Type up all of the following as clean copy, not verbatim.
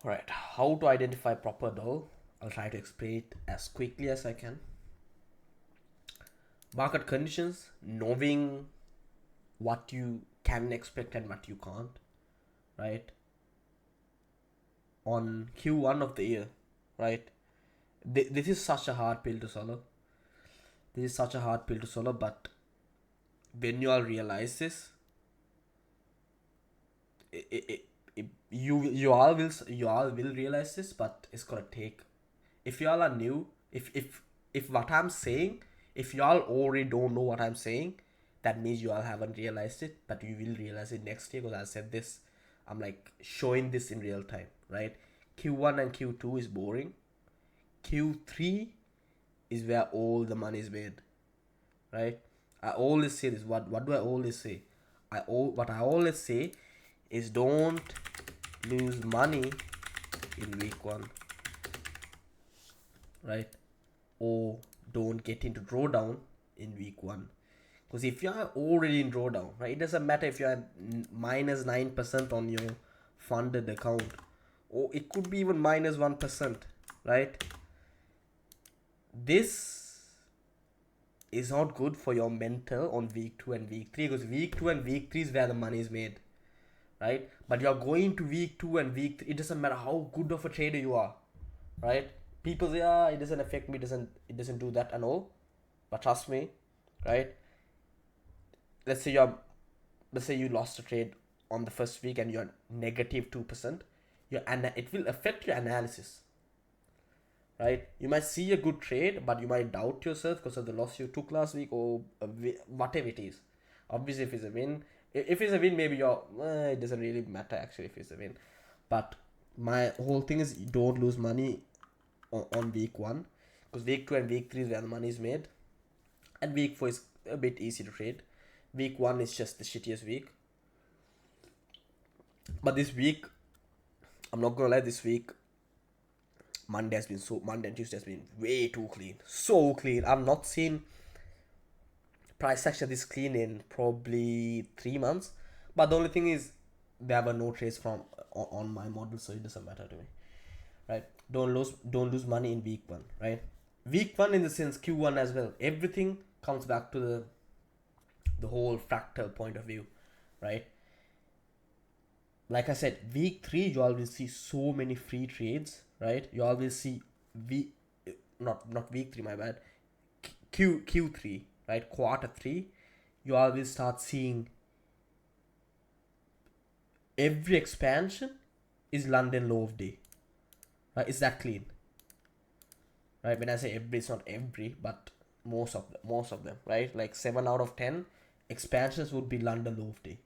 Alright, how to identify proper DOL? I'll try to explain it as quickly as I can. Market conditions, knowing what you can expect and what you can't, right? On Q1 of the year, right? This is such a hard pill to swallow. This is such a hard pill to swallow, but when you all realize this, you all will realize this, but it's gonna take. If y'all are new, if what I'm saying, if y'all already don't know what I'm saying, that means you all haven't realized it, but you will realize it next year because I said this. I'm like showing this in real time, right? Q1 and Q2 is boring. Q3 is where all the money is made, right? I always say this. What do I always say? What I always say is don't lose money in week one, right? Or don't get into drawdown in week one. Because if you are already in drawdown, right, it doesn't matter if you are minus 9% on your funded account, or it could be even minus 1%, right? This is not good for your mental on week 2 and week 3, because week 2 and week 3 is where the money is made, right? But you're going to week 2 and week 3, it doesn't matter how good of a trader you are, right? People say, it doesn't affect me, it doesn't do that and all. But trust me, right? Let's say you lost a trade on the first week and you're negative 2%, it will affect your analysis, right? You might see a good trade, but you might doubt yourself because of the loss you took last week, or whatever it is. Obviously, if it's a win, maybe it doesn't really matter actually if it's a win. But my whole thing is you don't lose money on week one, because week two and week three is where the money is made, and week four is a bit easy to trade. Week one is just the shittiest week. But this week, I'm not gonna lie, this week Monday and Tuesday has been way too clean. So clean. I've not seen price action this clean in probably 3 months. But the only thing is there were no trades from on my model, so it doesn't matter to me. Right? Don't lose money in week one, right? Week one in the sense Q1 as well. Everything comes back to the whole fractal point of view, right? Like I said, week three you all will see so many free trades, right? You all will see week not week three, my bad. Q3, right? Quarter three, you all will start seeing every expansion is London low of day. Right? Is that clean? Right? When I say every, it's not every, but most of them, right? Like 7 out of 10 expansions would be London low of day.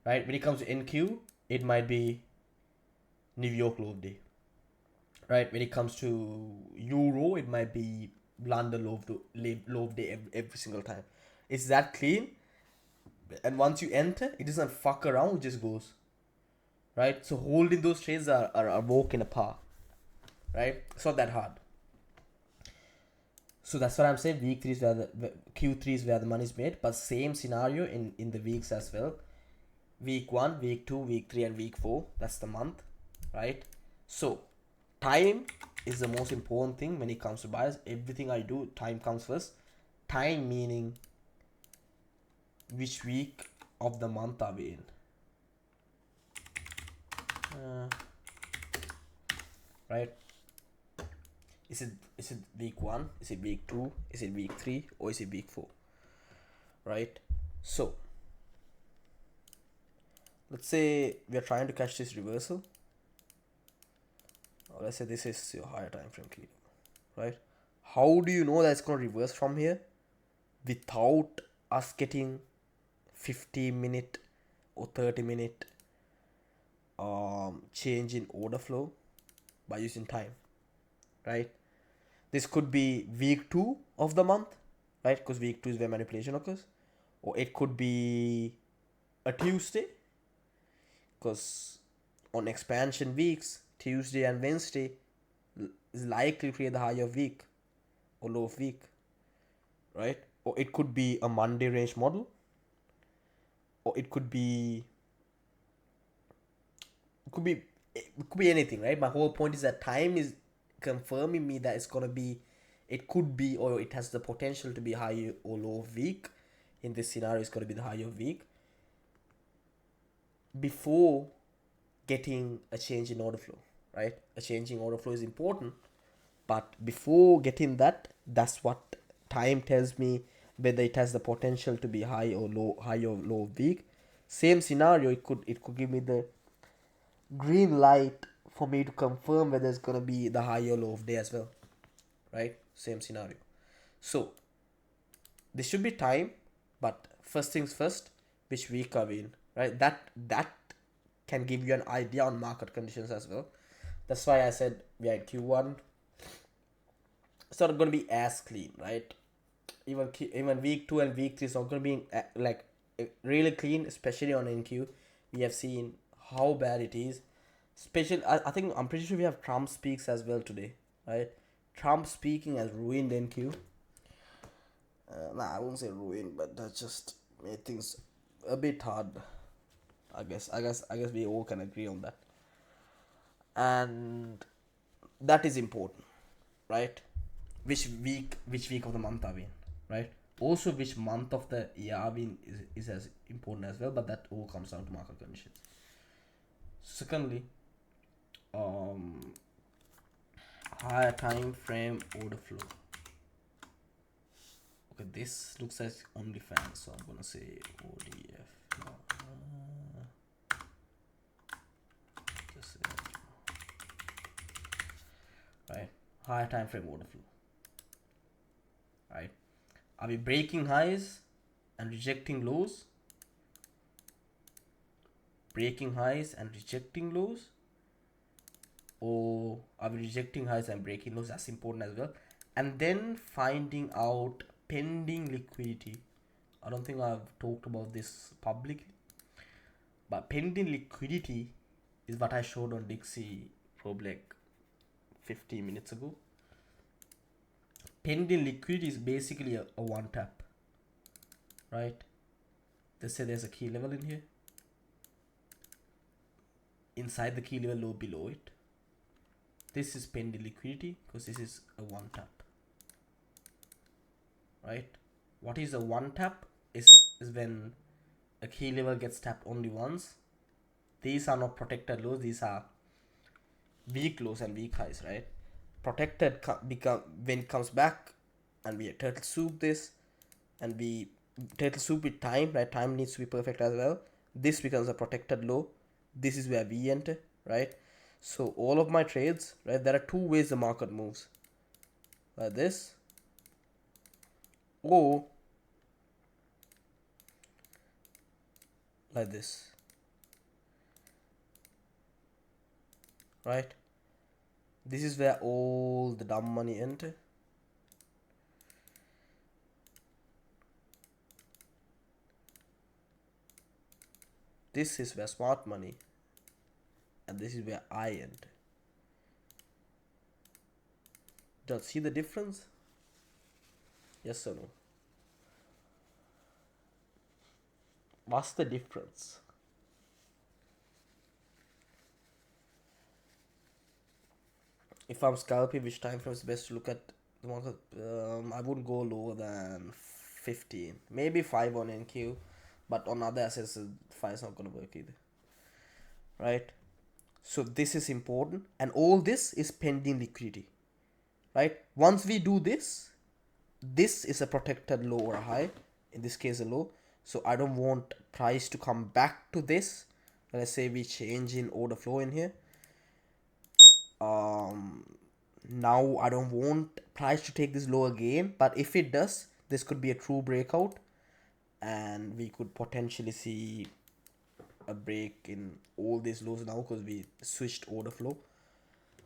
Right? When it comes to NQ, it might be New York low of day. Right? When it comes to Euro, it might be London low of day every single time. It's that clean, and once you enter, it doesn't fuck around, it just goes. Right? So holding those trades are a walk in a park. Right? It's not that hard. So that's what I'm saying. Week three is where the Q3 is where the money is made, but same scenario in the weeks as well. Week 1, week 2, week 3, and week 4. That's the month, right? So time is the most important thing when it comes to buyers. Everything I do, time comes first. Time meaning which week of the month are we in? Right? Is it week 1? Is it week 2? Is it week 3? Or is it week 4? Right? So let's say we are trying to catch this reversal. Or let's say this is your higher time frame key, right? How do you know that it's going to reverse from here without us getting 50-minute or 30-minute change in order flow by using time, right? This could be week 2 of the month, right? Because week 2 is where manipulation occurs. Or it could be a Tuesday, because on expansion weeks, Tuesday and Wednesday is likely to create the high of week or low of week, right? Or it could be a Monday range model, or it could be it could be anything, right? My whole point is that time is confirming me that it's gonna be, it could be, or it has the potential to be high or low of week. In this scenario, it's gonna be the high of week before getting a change in order flow, right? A change in order flow is important, but before getting that, that's what time tells me whether it has the potential to be high or low week. Same scenario, it could give me the green light for me to confirm whether it's gonna be the high or low of day as well, right? Same scenario. So this should be time, but first things first, which week are we in, right? That can give you an idea on market conditions as well. That's why I said we are in Q1. It's not going to be as clean, right? Even week 2 and week 3 is not going to be like really clean, especially on NQ. We have seen how bad it is. Especially, I think I'm pretty sure we have Trump speaks as well today, right? Trump speaking has ruined NQ. Nah, I won't say ruined, but that just made things a bit hard. I guess we all can agree on that, and that is important, right? Which week of the month are we in, right? Also, which month of the year are we in is as important as well, but that all comes down to market conditions. Secondly, um, higher time frame order flow. Okay, this looks like only fan, so I'm gonna say ODF. No, just say right. Higher time frame order flow. Right? Are we breaking highs and rejecting lows? Breaking highs and rejecting lows? Or are we rejecting highs and breaking lows? That's important as well. And then finding out pending liquidity. I don't think I've talked about this publicly, but pending liquidity is what I showed on Dixie probably like 15 minutes ago. Pending liquidity is basically a one tap, right? Let's say there's a key level in here. Inside the key level low below it. This is pending liquidity because this is a one tap, right? What is a one tap is when a key level gets tapped only once. These are not protected lows, these are weak lows and weak highs, right? Protected become when it comes back and we turtle soup this and we turtle soup with time, right? Time needs to be perfect as well. This becomes a protected low. This is where we enter, right? So all of my trades, right, there are two ways the market moves, like this or like this, right? This is where all the dumb money enter. This is where smart money, and this is where I enter. Don't see the difference? Yes or no? What's the difference? If I'm scalping, which time frame is best to look at the market? I wouldn't go lower than 15, maybe 5 on NQ, but on other assets, 5 is not gonna work either, right? So this is important, and all this is pending liquidity, right? Once we do this, this is a protected low or a high, in this case a low. So I don't want price to come back to this. Let's say we change in order flow in here. Now I don't want price to take this low again, but if it does, this could be a true breakout and we could potentially see a break in all these lows now because we switched order flow,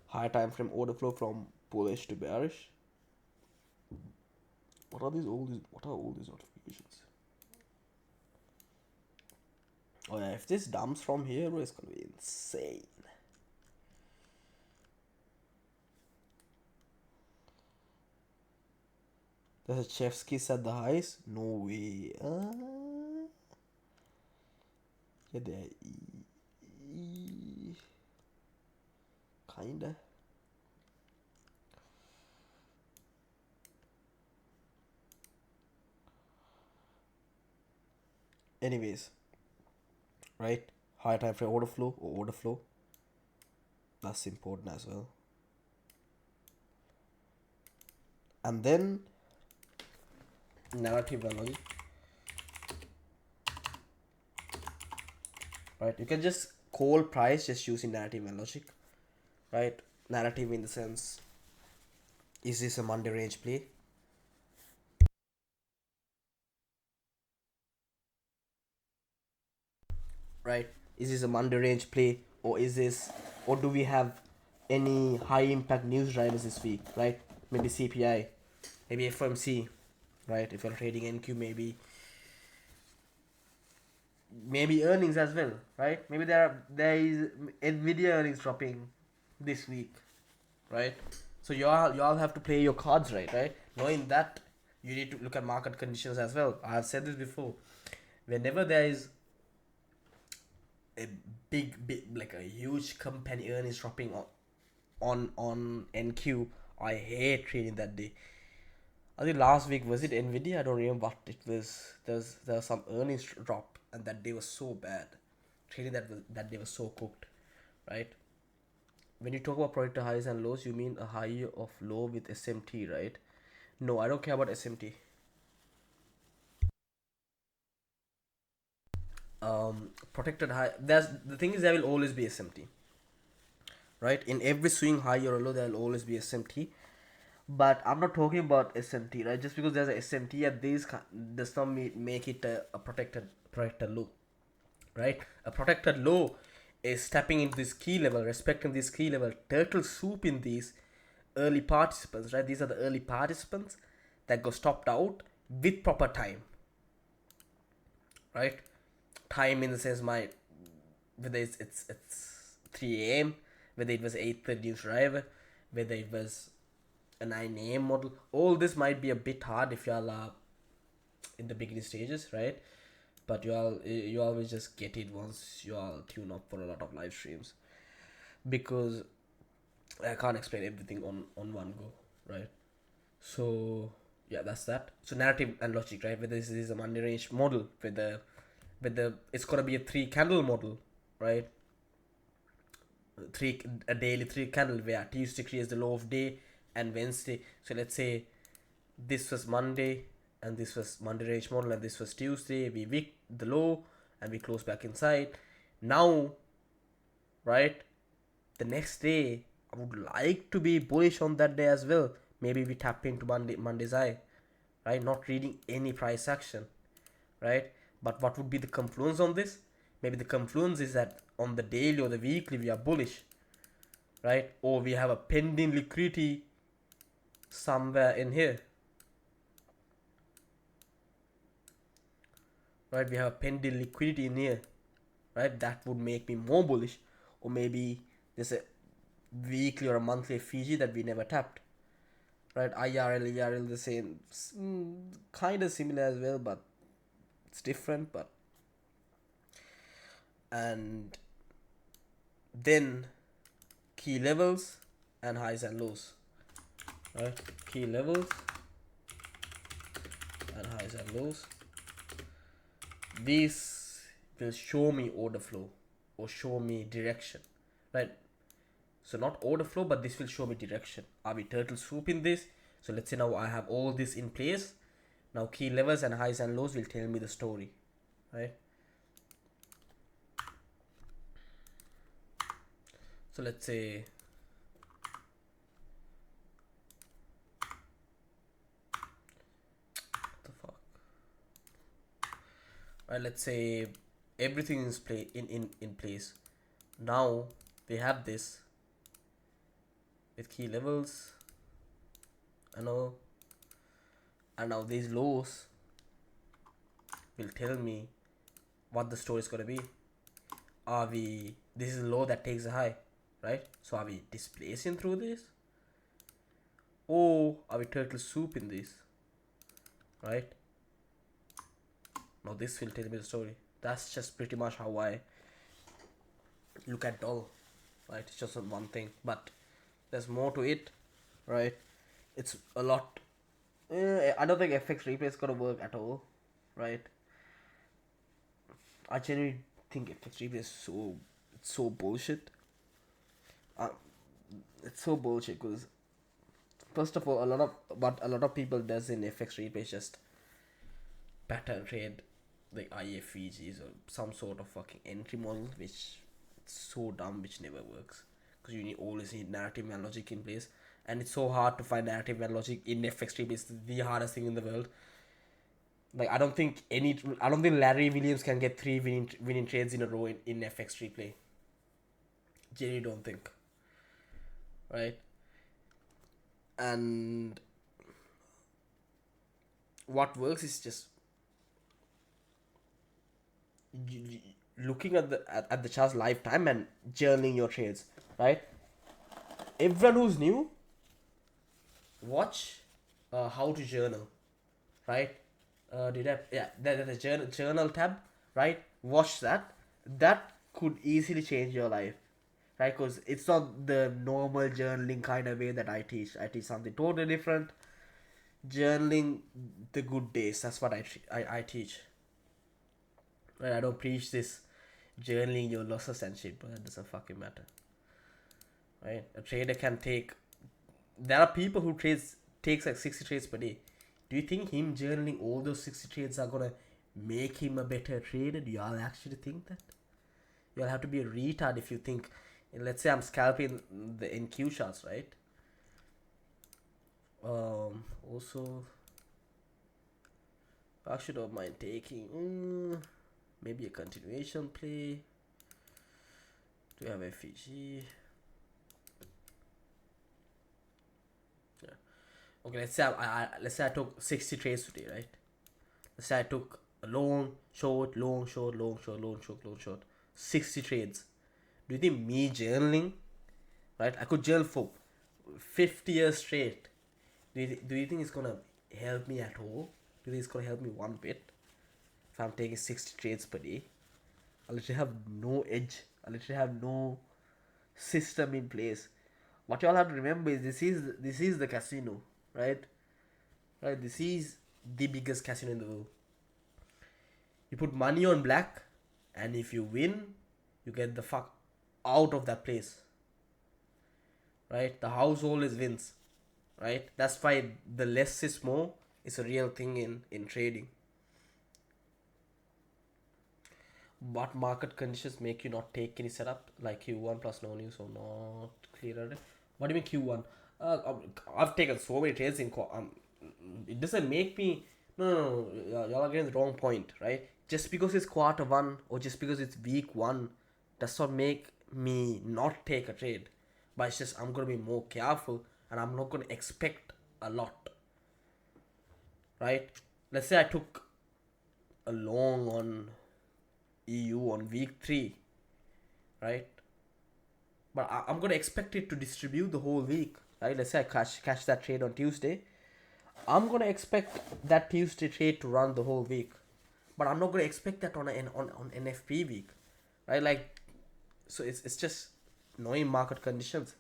higher time frame order flow from bullish to bearish. What are all these notifications? Oh yeah, if this dumps from here, bro, it's gonna be insane. Does Chevsky set the highs? No way. Yeah, kinda. Anyways, right? Higher time frame order flow or order flow. That's important as well. And then narrative analogy. Right? You can just call price just using narrative and logic. Right? Narrative in the sense, is this a Monday range play? Right? Is this a Monday range play, or is this, or do we have any high impact news drivers this week? Right? Maybe CPI, maybe FOMC, right? If you're trading NQ, maybe earnings as well, right? Maybe there is Nvidia earnings dropping this week, right? So you all have to play your cards right? Knowing that, you need to look at market conditions as well. I have said this before. Whenever there is a big like a huge company earnings dropping on NQ, I hate trading that day. I think last week was it Nvidia? I don't remember what it was. There was some earnings drop, and that day was so bad. Trading that day was so cooked, right? When you talk about predictor highs and lows, you mean a high of low with SMT, right? No, I don't care about SMT. Protected high. There's the thing is there will always be SMT, right? In every swing high or low, there will always be SMT. But I'm not talking about SMT, right? Just because there's a SMT at these does not make it a protected low, right? A protected low is stepping into this key level, respecting this key level, turtle soup in these early participants, right? These are the early participants that go stopped out with proper time, right? Time in the sense my whether it's 3 a.m., whether it was 8:30 news driver, whether it was a 9 a.m. model. All this might be a bit hard if you all are in the beginning stages, right? But you always just get it once you all tune up for a lot of live streams, because I can't explain everything on one go, right? So yeah, that's that. So narrative and logic, right? Whether this is a Monday range model, whether it's gonna be a 3 candle model, right? Three a daily 3 candle where Tuesday creates the low of day and Wednesday. So let's say this was Monday and this was Monday range model and this was Tuesday. We wick the low and we close back inside. Now, right? The next day, I would like to be bullish on that day as well. Maybe we tap into Monday's high, right? Not reading any price action, right? But what would be the confluence on this? Maybe the confluence is that on the daily or the weekly we are bullish, right? Or we have a pending liquidity somewhere in here, right? We have a pending liquidity in here, right? That would make me more bullish. Or maybe there's a weekly or a monthly Fiji that we never tapped, right? IRL, ERL, the same, kind of similar as well, but it's different. But and then key levels and highs and lows, right? Key levels and highs and lows. These will show me order flow or show me direction, right? So not order flow, but this will show me direction. Are we turtle soup in this? So let's say now I have all this in place. Now key levels and highs and lows will tell me the story, right? So let's say what the fuck, right? Let's say everything is in place. Now we have this with key levels. I know, and now these lows will tell me what the story is gonna be. Are we? This is low that takes a high, right? So are we displacing through this, or are we turtle soup in this, right? Now this will tell me the story. That's just pretty much how I look at DOL, right? It's just one thing, but there's more to it, right? It's a lot. I don't think FX replay is gonna work at all, right? I genuinely think FX replay is so bullshit. Uh, it's so bullshit because first of all, a lot of people does in FX replay is just pattern trade like IFVGs or some sort of fucking entry model, which it's so dumb, which never works because you always need narrative and logic in place, and it's so hard to find narrative and logic in FX replay. It's the hardest thing in the world. Like I don't think Larry Williams can get three winning trades in a row in FX replay. Jerry don't think, right? And what works is just looking at the chart's lifetime and journaling your trades, right? Everyone who's new, watch how to journal, right? Did I? Yeah, the journal tab, right? Watch that. That could easily change your life, right? Because it's not the normal journaling kind of way that I teach. I teach something totally different. Journaling the good days. That's what I teach. Right? I don't preach this journaling your losses and shit, but that doesn't fucking matter. Right? A trader can take. There are people who takes like 60 trades per day. Do you think him journaling all those 60 trades are gonna make him a better trader? Do y'all actually think that? You'll have to be a retard if you think. Let's say I'm scalping the NQ charts, right? Also, I should have mind taking maybe a continuation play. Do we have FEG? Yeah. Okay, let's say I took 60 trades today, right? Let's say I took a long, short, long, short, long, short, long, short, long, short. 60 trades. Do you think me journaling, right? I could journal for 50 years straight. Do you think it's gonna help me at all? Do you think it's gonna help me one bit? If I'm taking 60 trades per day, I literally have no edge. I literally have no system in place. What you all have to remember is this is the casino, right? Right. This is the biggest casino in the world. You put money on black, and if you win, you get the fuck out of that place. Right? The house always wins. Right? That's why the less is more is a real thing in trading. What market conditions make you not take any setup like Q1 plus no news or not clearer? What do you mean Q1? I've taken so many trades in it doesn't make me no, y'all are getting the wrong point, right? Just because it's quarter one or just because it's week one does not make me not take a trade. But it's just I'm gonna be more careful and I'm not gonna expect a lot. Right? Let's say I took a long on EU on week 3, right? But I'm gonna expect it to distribute the whole week, right? Let's say I catch that trade on Tuesday. I'm gonna expect that Tuesday trade to run the whole week, but I'm not gonna expect that on NFP week, right? Like, so it's just knowing market conditions.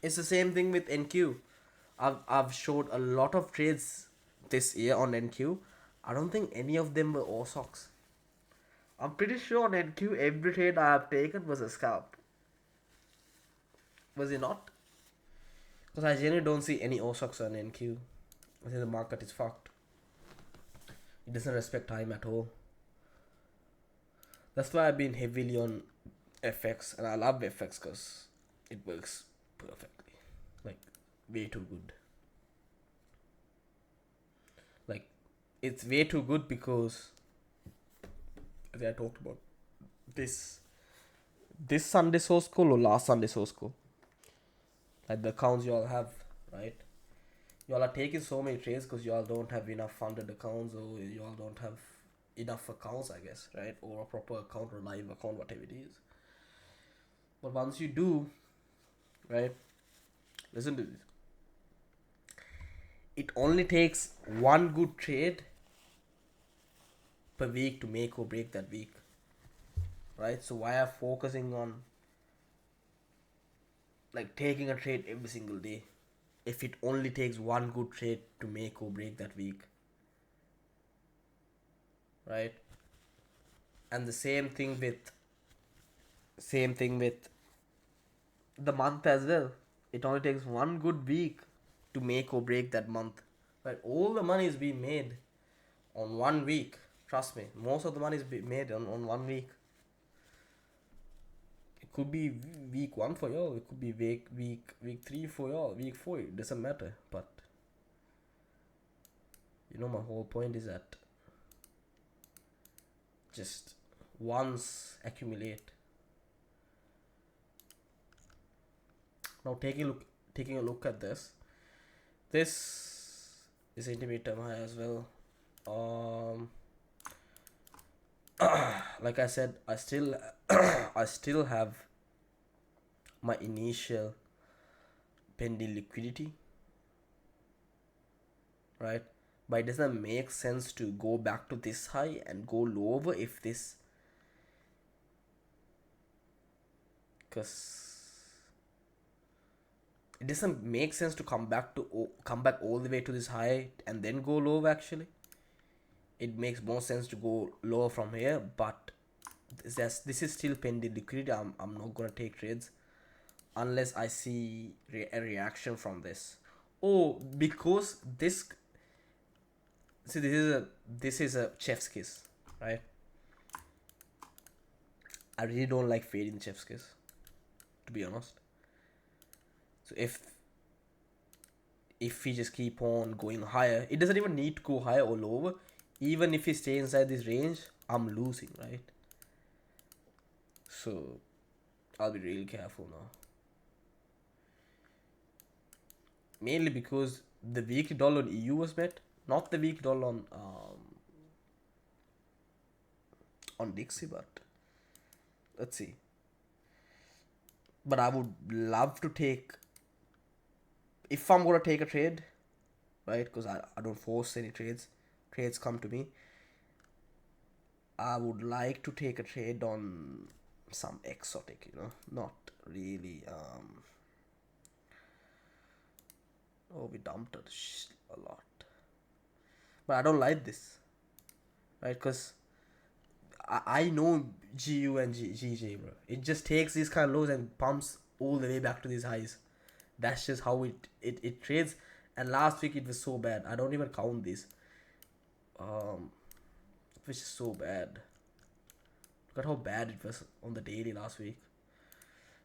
It's the same thing with NQ. I've showed a lot of trades this year on NQ. I don't think any of them were OSOX. I'm pretty sure on NQ every trade I have taken was a scalp. Was it not? Because I generally don't see any OSOX on NQ. I think the market is fucked. It doesn't respect time at all. That's why I've been heavily on FX, and I love FX because it works perfectly. Like, way too good. Like, it's way too good because, as I talked about, this Sunday source call or last Sunday source call, like the accounts you all have, right? You all are taking so many trades because you all don't have enough funded accounts, or you all don't have enough accounts, I guess, right? Or a proper account or live account, whatever it is. But once you do, right? Listen to this. It only takes one good trade per per week to make or break that week, right? So why are focusing on like taking a trade every single day if it only takes one good trade to make or break that week, right? And the same thing with the month as well. It only takes one good week to make or break that month, right? All the money is being made on 1 week. Trust me, most of the money is being made on 1 week. It could be week one for y'all, it could be week 3 for y'all, week 4, it doesn't matter. But my whole point is that just once accumulate. Now taking a look at this. This is intermediate high as well. Like I said, I still I still have my initial pending liquidity, right? But it doesn't make sense to go back to this high and go lower if this, because it doesn't make sense to come back all the way to this high and then go lower. Actually, it makes more sense to go lower from here, but this is still pending liquidity. I'm not gonna take trades unless I see a reaction from this. Oh, because this, see, this is a chef's kiss, right? I really don't like fading chef's kiss, to be honest. So if we just keep on going higher, it doesn't even need to go higher or lower. Even if we stay inside this range, I'm losing, right? So I'll be really careful now. Mainly because the weekly dollar on EU was met, not the weekly dollar on Dixie, but let's see. But I would love to take, if I'm gonna take a trade, right? Because I don't force any trades. Trades come to me. I would like to take a trade on some exotic, not really. Oh, we dumped it a lot, but I don't like this, right? Because I know GU and GJ, bro. It just takes these kind of lows and pumps all the way back to these highs. That's just how it trades. And last week it was so bad. I don't even count this. Which is so bad. Look at how bad it was on the daily last week.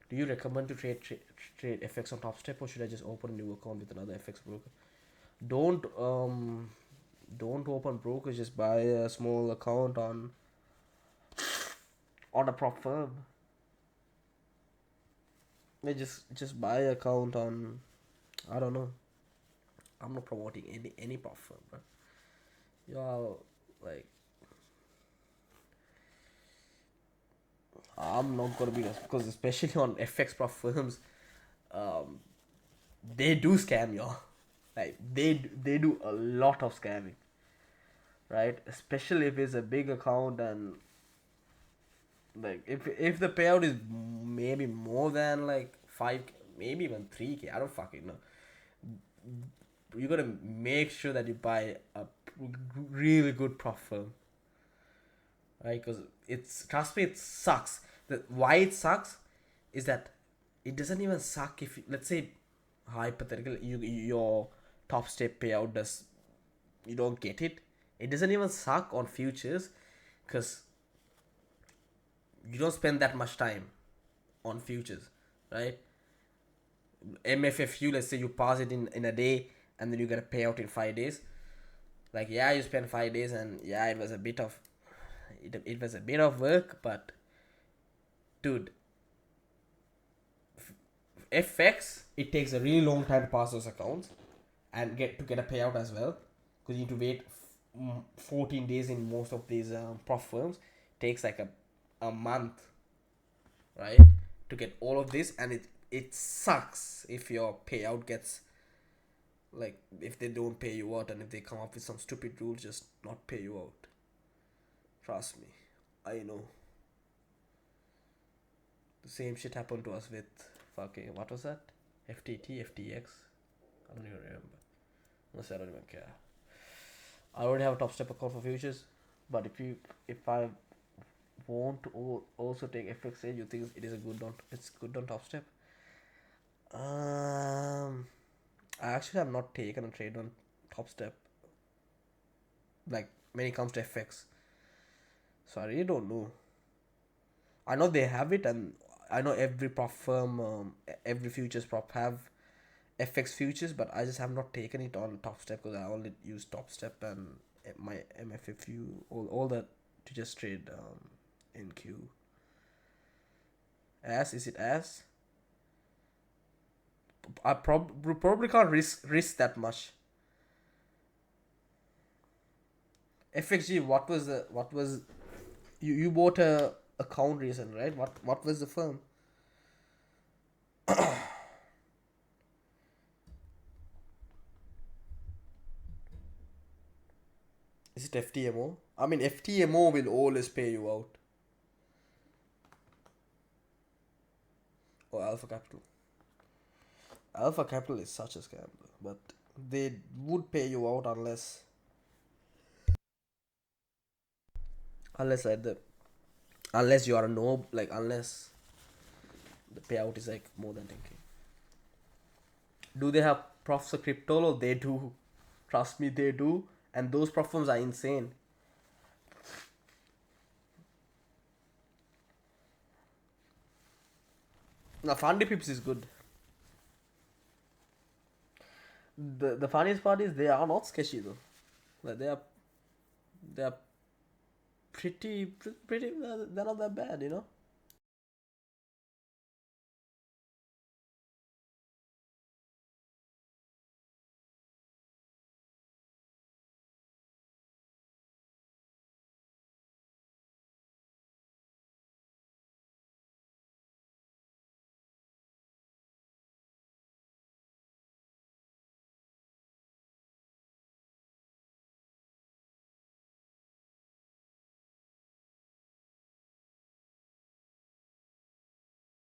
Do you recommend to trade FX on Top Step, or should I just open a new account with another FX broker? Don't open brokers. Just buy a small account on a prop firm. Yeah, just buy an account on, I don't know. I'm not promoting any prop firm, bro. Y'all, like, I'm not gonna be, because especially on FX prop firms, they do scam y'all. Like they do a lot of scamming, right? Especially if it's a big account, and like if the payout is maybe more than like 5K, maybe even 3K, I don't fucking know. You gotta make sure that you buy a really good prop firm, right? Because trust me, it sucks. Why it sucks is that it doesn't even suck if, let's say, hypothetically, your top step payout you don't get it. It doesn't even suck on futures, because you don't spend that much time on futures, right? MFFU, let's say you pass it in a day, and then you get a payout in 5 days. Like, yeah, you spend 5 days, and yeah, it was a bit of work, but dude, FX, it takes a really long time to pass those accounts and get a payout as well, because you need to wait 14 days in most of these prop firms. It takes like a month, right, to get all of this, and it sucks if your payout gets, like, if they don't pay you out, and if they come up with some stupid rules, just not pay you out. Trust me, I know. The same shit happened to us with fucking what was that? FTT, FTX. I don't even remember. Honestly, I don't even care. I already have a top step account for futures, but if I want to also take FXA, you think it is a good on it's good on top step? I actually have not taken a trade on top step like when it comes to FX, so I really don't know. I know they have it, and I know every prop firm, every futures prop have FX futures, but I just have not taken it on top step because I only use top step and my MFFU, all that to just trade in Q. As is it as? I probably can't risk that much. FXG, what was you bought a account recent, right? What was the firm? Is it FTMO? I mean, FTMO will always pay you out. Or Alpha Capital. Alpha Capital is such a scam, but they would pay you out unless like the unless you are a no like unless the payout is like more than 10k. Do they have profs for crypto? Or they do? Trust me, they do. And those prof firms are insane. Now, Fundy Pips is good. The funniest part is they are not sketchy though. Like they are pretty they're not that bad, you know.